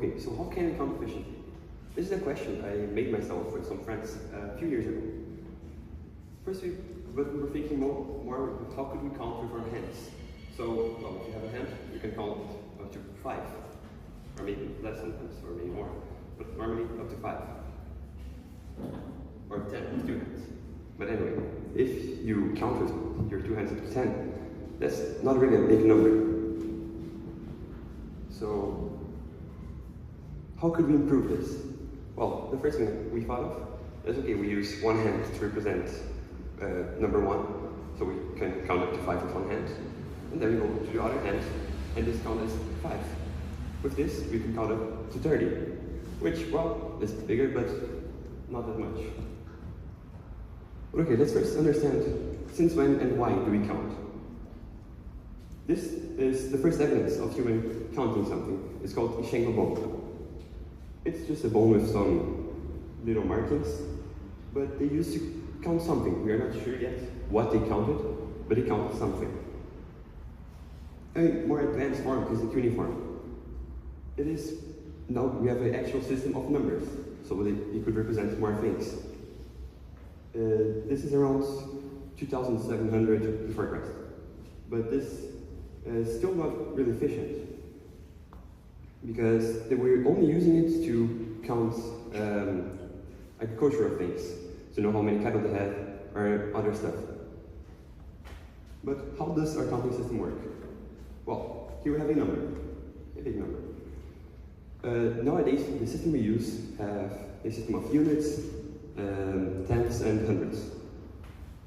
Okay, so how can we count efficiently? This is a question I made myself with some friends a few years ago. First, we were thinking more how could we count with our hands? So, well, if you have a hand, you can count up to 5, or maybe less sometimes, or maybe more, but normally up to 5, or 10 with 2 hands. But anyway, if you count with your 2 hands up to 10, that's not really a big number. So, how could we improve this? Well, the first thing that we thought of is, okay, we use one hand to represent number 1, so we can count up to 5 with one hand, and then we go to the other hand, and this count as 5. With this, we can count up to 30, which, well, is bigger, but not that much. Okay, let's first understand since when and why do we count. This is the first evidence of human counting something. It's called a Shango bone. It's just a bone with some little markings, but they used to count something. We are not sure yet what they counted, but they counted something. A more advanced form is the cuneiform. It is, now we have an actual system of numbers, so it could represent more things. This is around 2700 before Christ, but this is still not really efficient, because they were only using it to count agricultural things, to know how many cattle they had, or other stuff. But how does our counting system work? Well, here we have a number, a big number. Nowadays, the system we use have a system of units, tenths, and hundreds.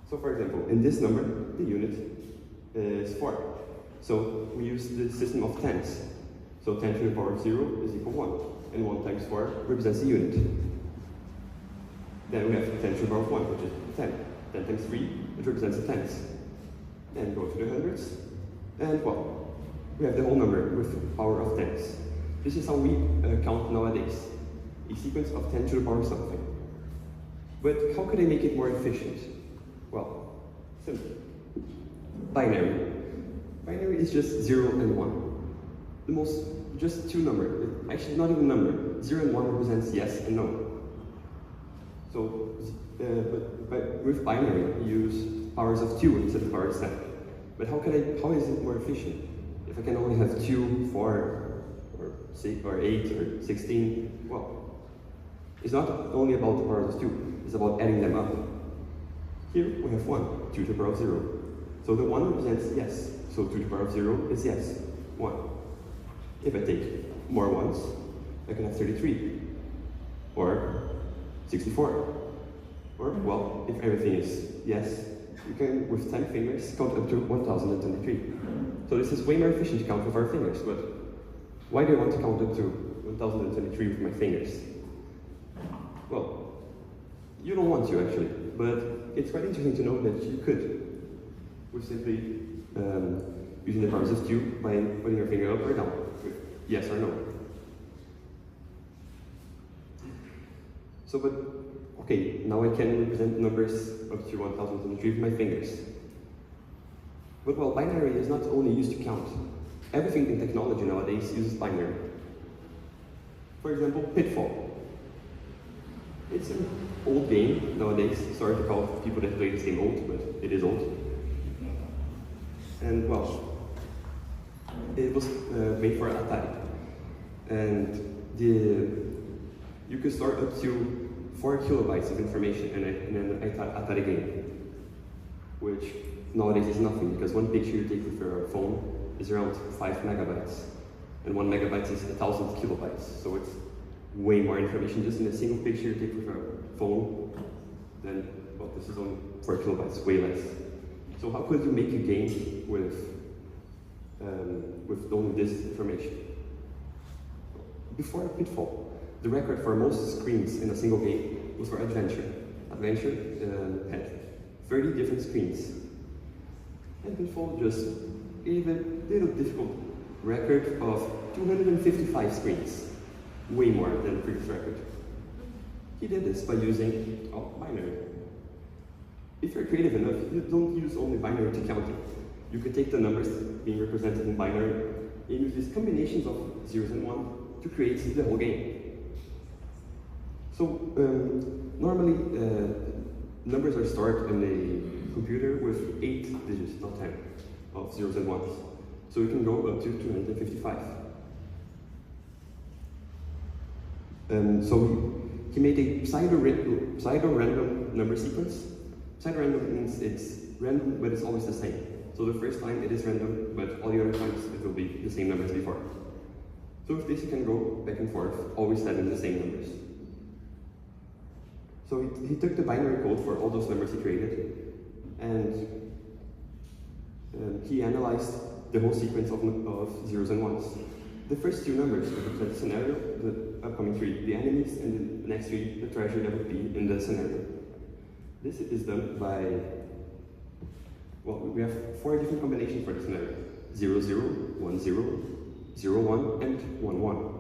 So for example, in this number, the unit is 4. So we use the system of tenths. So 10 to the power of 0 is equal 1, and 1 times 4 represents a unit. Then we have 10 to the power of 1, which is 10. 10 times 3, it represents a tenth. And go to the hundreds, and well, we have the whole number with power of tenths. This is how we count nowadays, a sequence of 10 to the power of something. But how could I make it more efficient? Well, simple. Binary. Binary is just 0 and 1. Just 2 numbers. Actually, not even a number. 0 and 1 represents yes and no. So, but with binary, you use powers of 2 instead of powers of 7. But how is it more efficient? If I can only have 2, 4, or 6, or 8, or 16, well, it's not only about the powers of 2, it's about adding them up. Here we have 1, 2 to the power of 0. So the 1 represents yes, so 2 to the power of 0 is yes, 1. If I take more ones, I can have 33, or 64. Or, well, if everything is yes, you can, with 10 fingers, count up to 1023. So this is way more efficient to count with our fingers, but why do I want to count up to 1023 with my fingers? Well, you don't want to actually, but it's quite interesting to know that you could, with simply using the powers of 2 by putting your finger up or down, with yes or no. So, but, okay, now I can represent numbers up to 1023 with my fingers. But well, binary is not only used to count. Everything in technology nowadays uses binary. For example, Pitfall. It's an old game nowadays. Sorry to call people that play this game old, but it is old. And well, it was made for Atari. And you could store up to 4 kilobytes of information in an Atari game, which nowadays is nothing, because one picture you take with your phone is around 5 megabytes, and 1 megabyte is 1,000 kilobytes, so it's way more information just in a single picture you take with your phone than, well, this is only 4 kilobytes, way less. So how could you make a game with only this information? Before Pitfall, the record for most screens in a single game was for Adventure. Adventure had 30 different screens. And Pitfall just gave a little difficult record of 255 screens. Way more than the previous record. He did this by using binary. If you're creative enough, you don't use only binary to count it. You could take the numbers being represented in binary and use these combinations of zeros and 1 to create the whole game. So normally numbers are stored in a computer with 8 digits, not 10, of zeros and ones. So we can go up to 255. So he made a pseudo-random number sequence. Pseudo-random means it's random, but it's always the same. So the first time it is random, but all the other times it will be the same number as before. So with this you can go back and forth, always having the same numbers. So he took the binary code for all those numbers he created, and he analyzed the whole sequence of zeros and ones. The first 2 numbers represent the scenario, the upcoming 3, the enemies, and the next 3, the treasure that would be in the scenario. This is done by, well, we have 4 different combinations for the scenario. 0, 0, 1, 0, 0, 1, and 1, 1.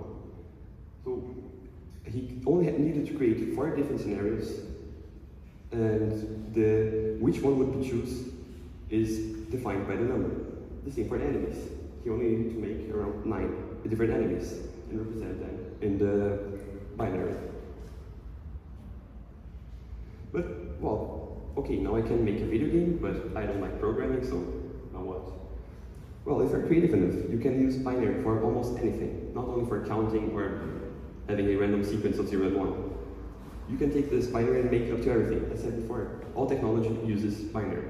So he only needed to create 4 different scenarios, and which one would be choose is defined by the number. The same for the enemies. He only needed to make around 9 different enemies and represent them in the binary. But, well, okay, now I can make a video game, but I don't like programming, so now what? Well, if you're creative enough, you can use binary for almost anything, not only for counting or having a random sequence of 0 and 1. You can take this binary and make up to everything. As I said before, all technology uses binary.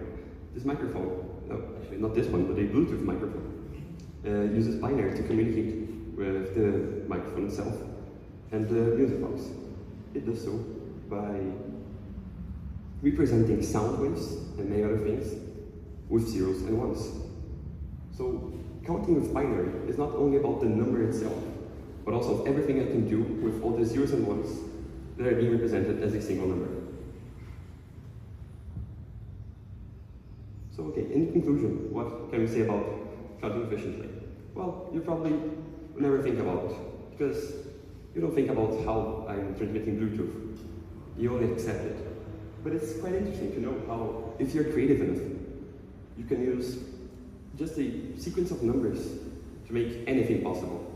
This microphone, no, actually not this one, but a Bluetooth microphone, uses binary to communicate with the microphone itself and the music box. It does so by representing sound waves and many other things with zeros and ones. So counting with binary is not only about the number itself, but also of everything I can do with all the zeros and ones that are being represented as a single number. So okay, in conclusion, what can we say about counting efficiently? Well, you probably will never think about it, because you don't think about how I'm transmitting Bluetooth. You only accept it. But it's quite interesting to know how, if you're creative enough, you can use just a sequence of numbers to make anything possible.